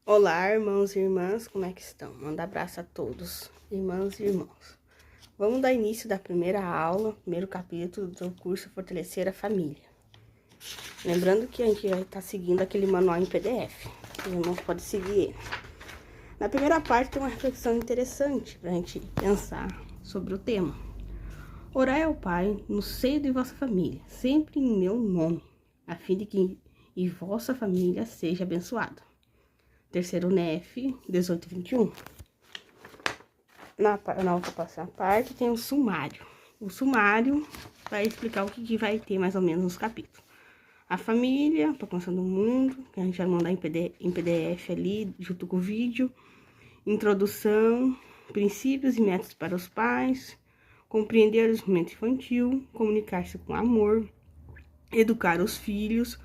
Olá, irmãos e irmãs, como é que estão? Manda abraço a todos, irmãos e irmãos. Vamos dar início da primeira aula, primeiro capítulo do curso Fortalecer a Família. Lembrando que a gente vai estar seguindo aquele manual em PDF. Os irmãos podem seguir ele. Na primeira parte tem uma reflexão interessante para a gente pensar sobre o tema. Orai ao Pai no seio de vossa família, sempre em meu nome, a fim de que vossa família seja abençoada. Terceiro NEF 1821. Na outra próxima parte tem o sumário. O sumário vai explicar o que vai ter mais ou menos nos capítulos. A família, a proclamação do mundo, que a gente vai mandar em PDF ali, junto com o vídeo. Introdução, princípios e métodos para os pais. Compreender o desenvolvimento infantil, comunicar-se com amor, educar os filhos,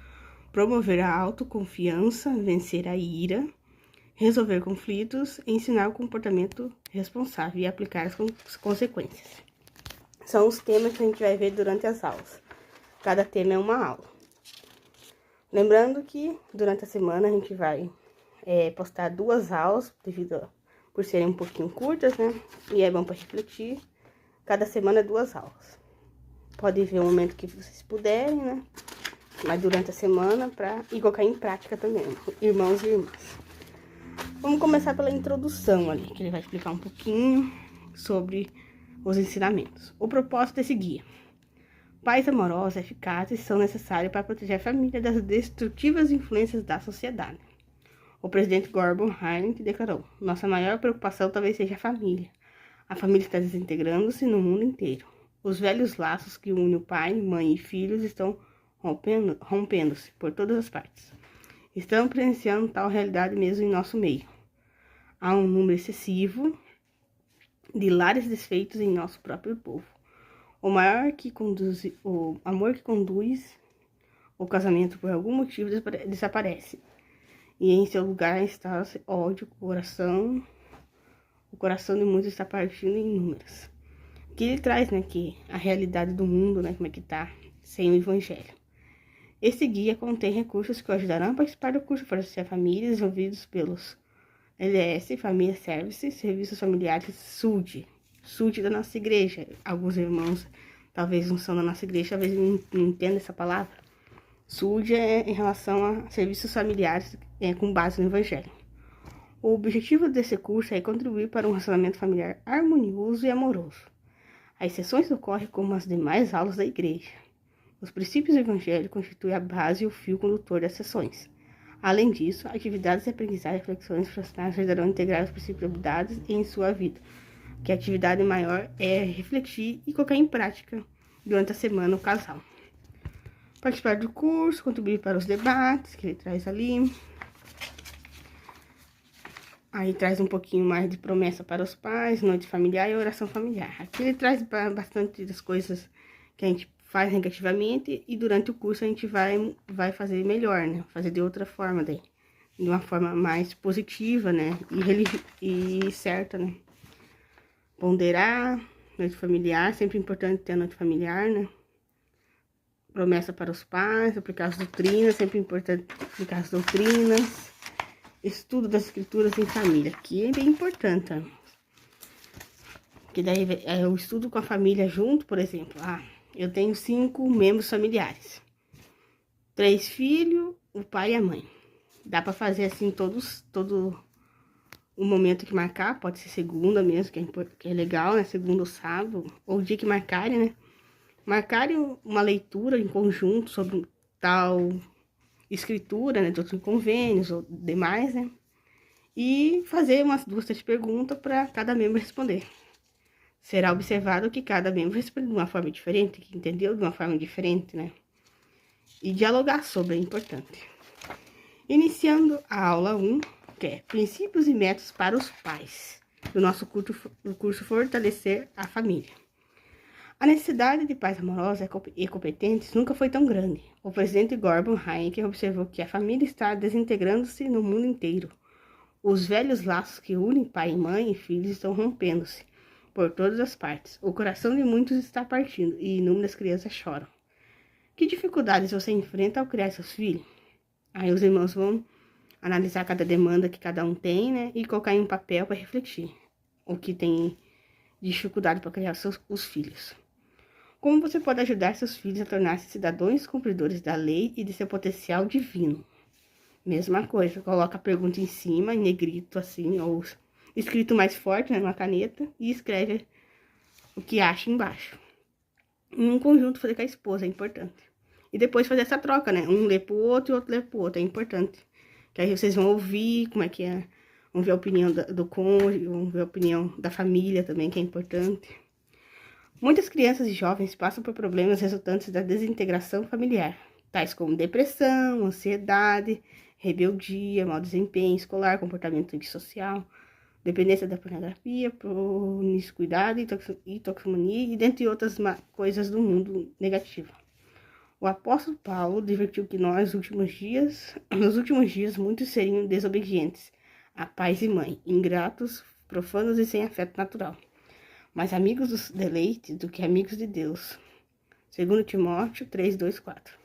promover a autoconfiança, vencer a ira, resolver conflitos, ensinar o comportamento responsável e aplicar as consequências. São os temas que a gente vai ver durante as aulas. Cada tema é uma aula. Lembrando que durante a semana a gente vai postar 2 aulas, por serem um pouquinho curtas, né? E é bom para refletir. Cada semana 2 aulas. Pode ver o momento que vocês puderem, né? Mas durante a semana e colocar em prática também, irmãos e irmãs. Vamos começar pela introdução ali, que ele vai explicar um pouquinho sobre os ensinamentos. O propósito desse guia. Pais amorosos e eficazes são necessários para proteger a família das destrutivas influências da sociedade. O presidente Gordon Heinrich declarou: nossa maior preocupação talvez seja a família. A família está desintegrando-se no mundo inteiro. Os velhos laços que unem o pai, mãe e filhos estão rompendo-se por todas as partes. Estamos presenciando tal realidade mesmo em nosso meio. Há um número excessivo de lares desfeitos em nosso próprio povo. O amor que conduz o casamento por algum motivo desaparece. E em seu lugar está ódio, o coração de muitos está partindo em números. Que ele traz, né, que a realidade do mundo, né, como é que tá sem o evangelho. Esse guia contém recursos que o ajudarão a participar do curso Fortalecer a Família, desenvolvidos pelos LS, Família Service, Serviços Familiares SUD da nossa igreja. Alguns irmãos talvez não são da nossa igreja, talvez não entendam essa palavra. SUD é em relação a serviços familiares com base no evangelho. O objetivo desse curso é contribuir para um relacionamento familiar harmonioso e amoroso. As sessões ocorrem como as demais aulas da igreja. Os princípios do evangelho constituem a base e o fio condutor das sessões. Além disso, atividades de aprendizagem e reflexões profissionais ajudarão a integrar os princípios habilidades em sua vida. Que a atividade maior é refletir e colocar em prática durante a semana o casal. Participar do curso, contribuir para os debates que ele traz ali. Aí traz um pouquinho mais de promessa para os pais, noite familiar e oração familiar. Aqui ele traz bastante das coisas que a gente faz negativamente e durante o curso a gente vai fazer melhor, né? Fazer de outra forma daí. De uma forma mais positiva, né? E certa, né? Ponderar, noite familiar, sempre importante ter a noite familiar, né? Promessa para os pais, aplicar as doutrinas, sempre importante aplicar as doutrinas. Estudo das escrituras em família, que é bem importante, né? Que daí é o estudo com a família junto, por exemplo. Eu tenho 5 membros familiares. 3 filhos, o pai e a mãe. Dá para fazer assim todo o momento que marcar, pode ser segunda mesmo, que é legal, né? Segunda ou sábado, ou o dia que marcarem, né? Marcarem uma leitura em conjunto sobre tal escritura, né? De outros convênios ou demais, né? E fazer umas 2, 3 perguntas para cada membro responder. Será observado que cada membro responde de uma forma diferente, que entendeu de uma forma diferente, né? E dialogar sobre é importante. Iniciando a aula 1, que é Princípios e Métodos para os Pais, do nosso curso Fortalecer a Família. A necessidade de pais amorosos e competentes nunca foi tão grande. O presidente Gordon Heinrich observou que a família está desintegrando-se no mundo inteiro. Os velhos laços que unem pai, mãe e filhos estão rompendo-se por todas as partes. O coração de muitos está partindo e inúmeras crianças choram. Que dificuldades você enfrenta ao criar seus filhos? Aí os irmãos vão analisar cada demanda que cada um tem, né? E colocar em um papel para refletir o que tem dificuldade para criar os filhos. Como você pode ajudar seus filhos a tornar-se cidadãos cumpridores da lei e de seu potencial divino? Mesma coisa, coloca a pergunta em cima, em negrito assim, ou escrito mais forte, né, numa caneta, e escreve o que acha embaixo. Em um conjunto, fazer com a esposa, é importante. E depois fazer essa troca, né? Um lê pro outro e o outro lê pro outro, é importante. Que aí vocês vão ouvir como é que é, vão ver a opinião do cônjuge, vão ver a opinião da família também, que é importante. Muitas crianças e jovens passam por problemas resultantes da desintegração familiar, tais como depressão, ansiedade, rebeldia, mau desempenho escolar, comportamento antissocial, dependência da pornografia, promiscuidade e toxicomania, e dentre outras coisas do mundo negativo. O apóstolo Paulo advertiu que nos últimos dias, muitos seriam desobedientes a pais e mãe, ingratos, profanos e sem afeto natural, mais amigos dos deleites do que amigos de Deus. 2 Timóteo 3:2-4.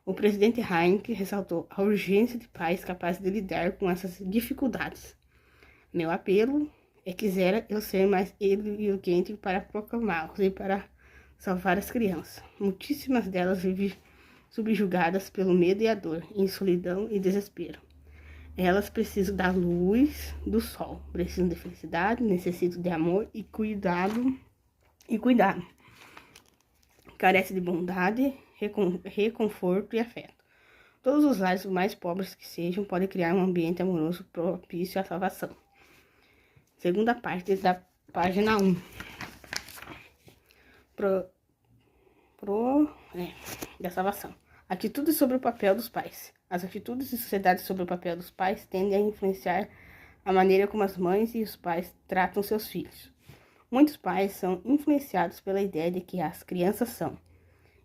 O presidente Heinck ressaltou a urgência de pais capazes de lidar com essas dificuldades. Meu apelo é quisera eu ser mais eloquente para proclamá-los e para salvar as crianças. Muitíssimas delas vivem subjugadas pelo medo e a dor, em solidão e desespero. Elas precisam da luz do sol, precisam de felicidade, necessitam de amor e cuidado. Carece de bondade, reconforto e afeto. Todos os lares, mais pobres que sejam, podem criar um ambiente amoroso propício à salvação. Segunda parte da página 1. Da salvação. Atitudes sobre o papel dos pais. As atitudes de sociedade sobre o papel dos pais tendem a influenciar a maneira como as mães e os pais tratam seus filhos. Muitos pais são influenciados pela ideia de que as crianças são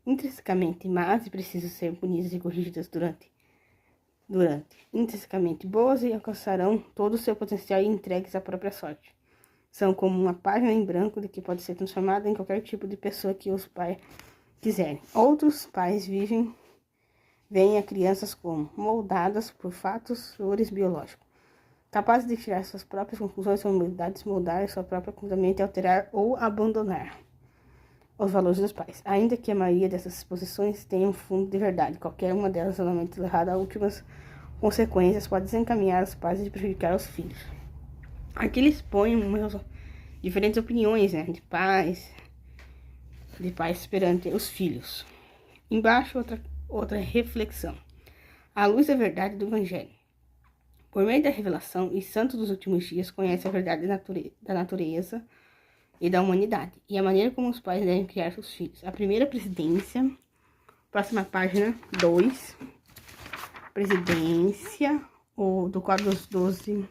intrinsecamente más e precisam ser punidas e corrigidas durante intrinsecamente boas e alcançarão todo o seu potencial e entregues à própria sorte. São como uma página em branco de que pode ser transformada em qualquer tipo de pessoa que os pais quiserem. Outros pais veem as crianças como moldadas por fatores biológicos, capazes de tirar suas próprias conclusões sobre habilidades, moldar sua própria comportamento e alterar ou abandonar os valores dos pais. Ainda que a maioria dessas exposições tenha um fundo de verdade, qualquer uma delas totalmente errada, as últimas consequências pode desencaminhar os pais e prejudicar os filhos. Aqui eles põem diferentes opiniões, né, de pais perante os filhos. Embaixo, outra reflexão. À luz da verdade do Evangelho. Por meio da revelação, os santos dos últimos dias conhecem a verdade da natureza e da humanidade, e a maneira como os pais devem criar seus filhos. A primeira presidência, próxima página 2, presidência, do Código dos 12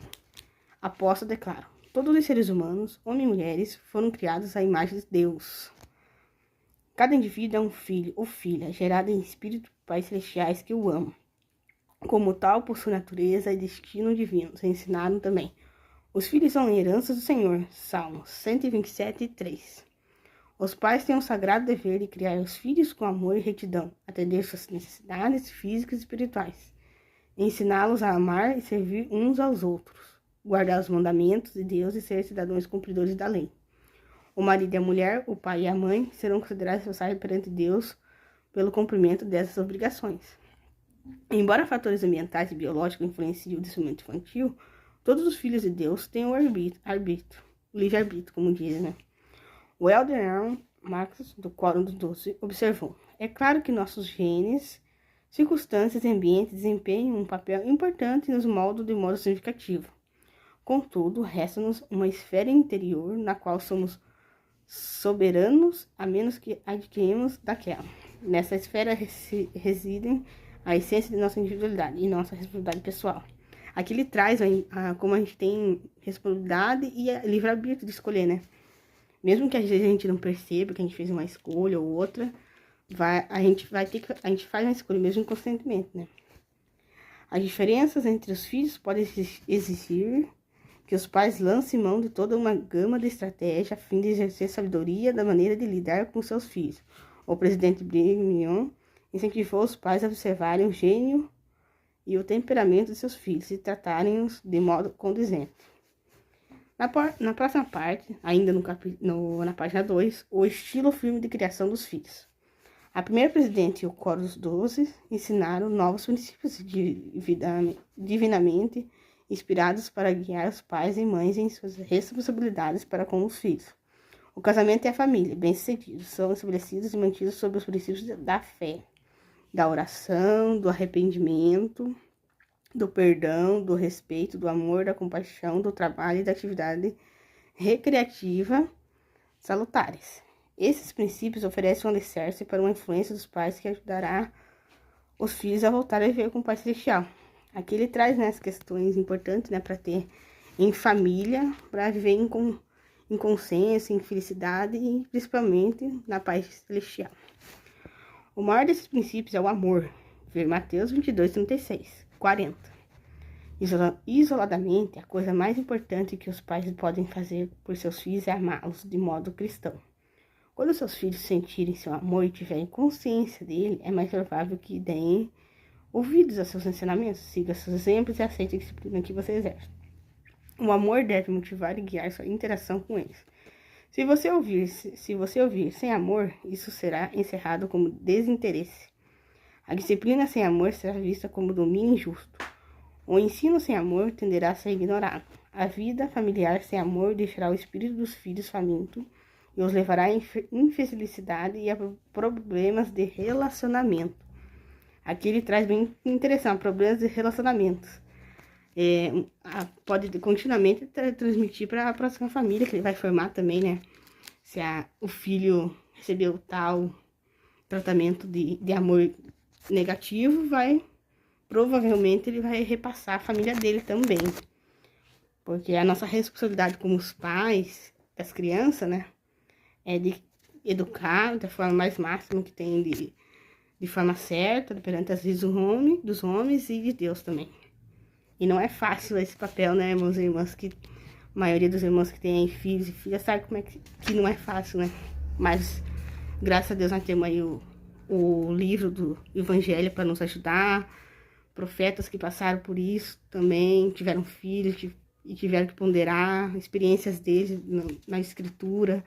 Apóstolos declara: todos os seres humanos, homens e mulheres, foram criados à imagem de Deus. Cada indivíduo é um filho ou filha, gerado em espírito por pais celestiais que o amam. Como tal, possui natureza e destino divinos. Ensinaram também. Os filhos são heranças do Senhor. Salmos 127:3. Os pais têm o sagrado dever de criar os filhos com amor e retidão, atender suas necessidades físicas e espirituais, ensiná-los a amar e servir uns aos outros, guardar os mandamentos de Deus e ser cidadãos cumpridores da lei. O marido e a mulher, o pai e a mãe, serão considerados responsáveis perante Deus pelo cumprimento dessas obrigações. Embora fatores ambientais e biológicos influenciem o desenvolvimento infantil, todos os filhos de Deus têm o livre-arbítrio, como dizem, né? O elder Aaron Marx, do Código dos 12, observou: é claro que nossos genes, circunstâncias e ambientes desempenham um papel importante nos moldes de modo significativo. Contudo, resta-nos uma esfera interior na qual somos soberanos, a menos que adquirimos daquela. Nessa esfera residem a essência de nossa individualidade e nossa responsabilidade pessoal. Aqui ele traz como a gente tem responsabilidade e livre-arbítrio de escolher, né? Mesmo que às vezes a gente não perceba que a gente fez uma escolha ou outra, a gente faz uma escolha mesmo inconscientemente, né? As diferenças entre os filhos podem exigir que os pais lancem mão de toda uma gama de estratégias a fim de exercer sabedoria da maneira de lidar com seus filhos. O presidente Brigham Young incentivou os pais a observarem o gênio e o temperamento de seus filhos e tratarem-os de modo condizente. Na próxima parte, ainda na página 2, o estilo firme de criação dos filhos. A primeira presidente e o coro dos 12 ensinaram novos princípios divinamente inspirados para guiar os pais e mães em suas responsabilidades para com os filhos. O casamento e a família, bem-sucedidos, são estabelecidos e mantidos sob os princípios da fé, da oração, do arrependimento, do perdão, do respeito, do amor, da compaixão, do trabalho e da atividade recreativa salutares. Esses princípios oferecem um alicerce para uma influência dos pais que ajudará os filhos a voltar a viver com o Pai Celestial. Aqui ele traz, né, as questões importantes, né, para ter em família, para viver em consenso, em felicidade e principalmente na paz celestial. O maior desses princípios é o amor. Ver Mateus 22, 36, 40. Isoladamente, a coisa mais importante que os pais podem fazer por seus filhos é amá-los de modo cristão. Quando seus filhos sentirem seu amor e tiverem consciência dele, é mais provável que deem ouvidos a seus ensinamentos, sigam seus exemplos e aceitem a disciplina que você exerce. O amor deve motivar e guiar sua interação com eles. Se você ouvir sem amor, isso será encerrado como desinteresse. A disciplina sem amor será vista como domínio injusto. O ensino sem amor tenderá a ser ignorado. A vida familiar sem amor deixará o espírito dos filhos faminto e os levará à infelicidade e a problemas de relacionamento. Aqui ele traz bem interessante, problemas de relacionamentos. Pode continuamente transmitir para a próxima família que ele vai formar também, né? Se o filho recebeu tal tratamento de amor negativo, provavelmente ele vai repassar a família dele também. Porque a nossa responsabilidade como os pais das crianças, né? É de educar da forma mais máxima que tem, de forma certa, perante as vezes dos homens e de Deus também. E não é fácil esse papel, né, irmãos e irmãs, que a maioria dos irmãos que tem filhos e filhas sabe como é que não é fácil, né? Mas, graças a Deus, nós temos aí o livro do Evangelho para nos ajudar, profetas que passaram por isso também, tiveram filhos e tiveram que ponderar experiências deles na escritura,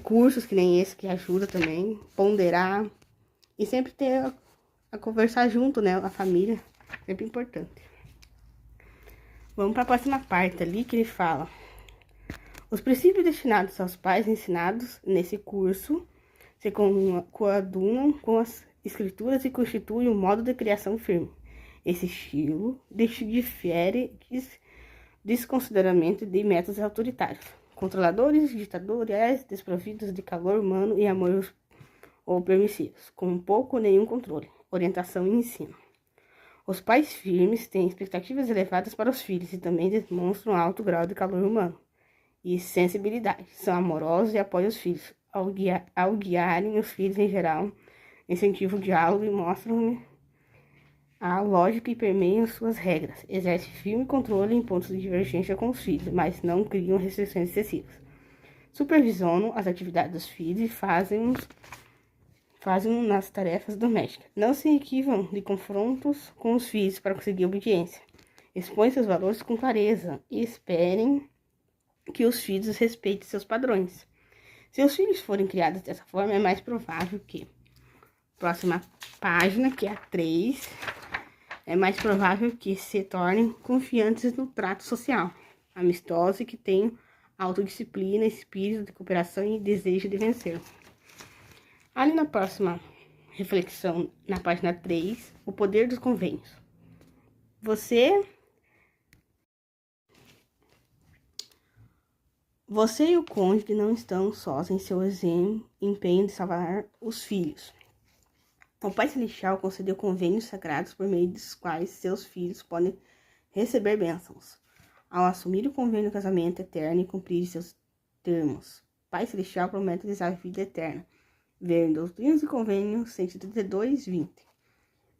cursos que nem esse que ajuda também, ponderar e sempre ter a conversar junto, né, a família, sempre importante. Vamos para a próxima parte ali que ele fala: os princípios destinados aos pais ensinados nesse curso se coadunam com as escrituras e constituem um modo de criação firme. Esse estilo difere desconsideradamente de métodos autoritários, controladores, ditatoriais, desprovidos de calor humano e amor ou permissivos, com pouco ou nenhum controle, orientação e ensino. Os pais firmes têm expectativas elevadas para os filhos e também demonstram alto grau de calor humano e sensibilidade. São amorosos e apoiam os filhos. Ao guiarem os filhos em geral, incentivam o diálogo e mostram a lógica e permeiam suas regras. Exercem firme controle em pontos de divergência com os filhos, mas não criam restrições excessivas. Supervisionam as atividades dos filhos e fazem nas tarefas domésticas. Não se equivam de confrontos com os filhos para conseguir obediência. Expõem seus valores com clareza e esperem que os filhos respeitem seus padrões. Se os filhos forem criados dessa forma, é mais provável que... Próxima página, que é a 3, é mais provável que se tornem confiantes no trato social, amistosos e que tenham autodisciplina, espírito de cooperação e desejo de vencer. Ali na próxima reflexão, na página 3, o poder dos convênios. Você e o cônjuge não estão sós em seu empenho de salvar os filhos. O Pai Celestial concedeu convênios sagrados por meio dos quais seus filhos podem receber bênçãos. Ao assumir o convênio do casamento eterno e cumprir seus termos, o Pai Celestial promete lhes a vida eterna. Ver Doutrinas e Convênios 132, 20.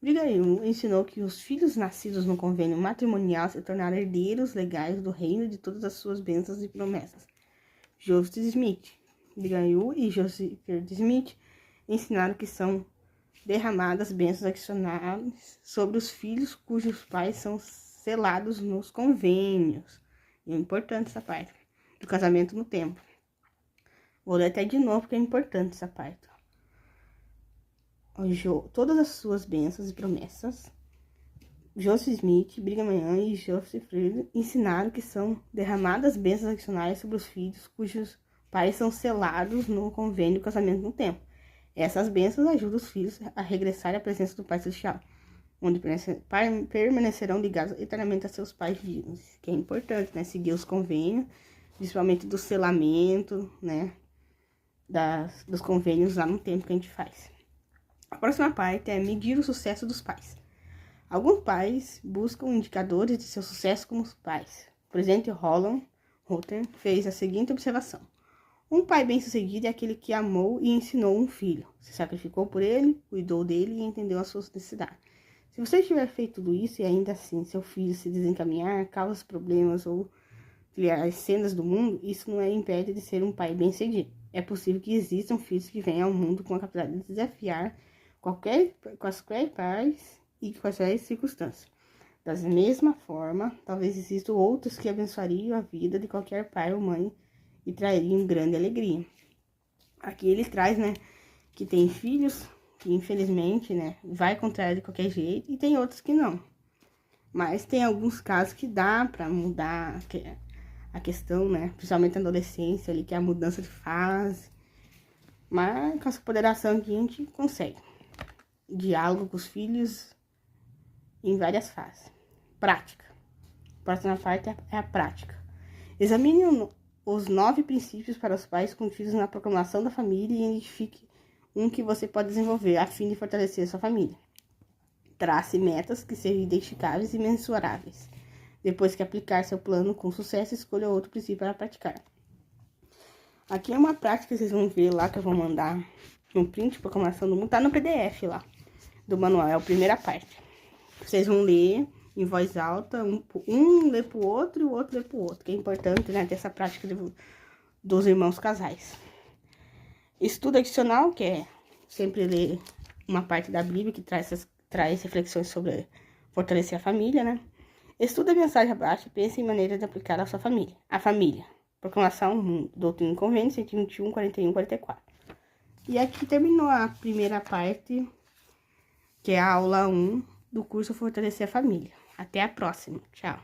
Brigham ensinou que os filhos nascidos no convênio matrimonial se tornaram herdeiros legais do reino de todas as suas bênçãos e promessas. Joseph Smith. Brigham e Joseph Smith ensinaram que são derramadas bênçãos adicionais sobre os filhos cujos pais são selados nos convênios. E é importante essa parte. Do casamento no tempo. Vou ler até de novo, porque é importante essa parte. Todas as suas bênçãos e promessas, Joseph Smith, Brigham Young e Joseph Friedland ensinaram que são derramadas bênçãos adicionais sobre os filhos cujos pais são selados no convênio do casamento no tempo. Essas bênçãos ajudam os filhos a regressar à presença do Pai Celestial, onde permanecerão ligados eternamente a seus pais vivos, que é importante, né? Seguir os convênios, principalmente do selamento, né? Dos convênios lá no tempo que a gente faz. A próxima parte é medir o sucesso dos pais. Alguns pais buscam indicadores de seu sucesso como pais. O presidente Roland Rotten fez a seguinte observação: um pai bem-sucedido é aquele que amou e ensinou um filho, se sacrificou por ele, cuidou dele e entendeu as suas necessidades. Se você tiver feito tudo isso e ainda assim seu filho se desencaminhar, causa problemas ou criar as cenas do mundo, isso não impede de ser um pai bem-sucedido. É possível que existam filhos que venham ao mundo com a capacidade de desafiar quaisquer pais e quaisquer circunstâncias. Da mesma forma, talvez existam outros que abençoariam a vida de qualquer pai ou mãe e trariam grande alegria. Aqui ele traz, né, que tem filhos que infelizmente, né, vai contrário de qualquer jeito e tem outros que não. Mas tem alguns casos que dá pra mudar a questão, né, principalmente na adolescência ali, que é a mudança de fase. Mas com essa ponderação aqui a gente consegue. Diálogo com os filhos em várias fases. Prática. A próxima parte é a prática. Examine os 9 princípios para os pais contidos na proclamação da família e identifique um que você pode desenvolver a fim de fortalecer a sua família. Trace metas que sejam identificáveis e mensuráveis. Depois que aplicar seu plano com sucesso, escolha outro princípio para praticar. Aqui é uma prática que vocês vão ver lá, que eu vou mandar um print de proclamação do mundo. Tá no PDF lá, do manual, é a primeira parte. Vocês vão ler em voz alta, um lê pro outro e o outro lê pro outro, que é importante, né, ter essa prática dos irmãos casais. Estudo adicional, que é sempre ler uma parte da Bíblia que traz reflexões sobre fortalecer a família, né? Estuda a mensagem abaixo e pense em maneira de aplicar a sua família. A família. Proclamação, Doutrina e Convênio, 121, 41, 44. E aqui terminou a primeira parte, que é a aula 1 do curso Fortalecer a Família. Até a próxima. Tchau.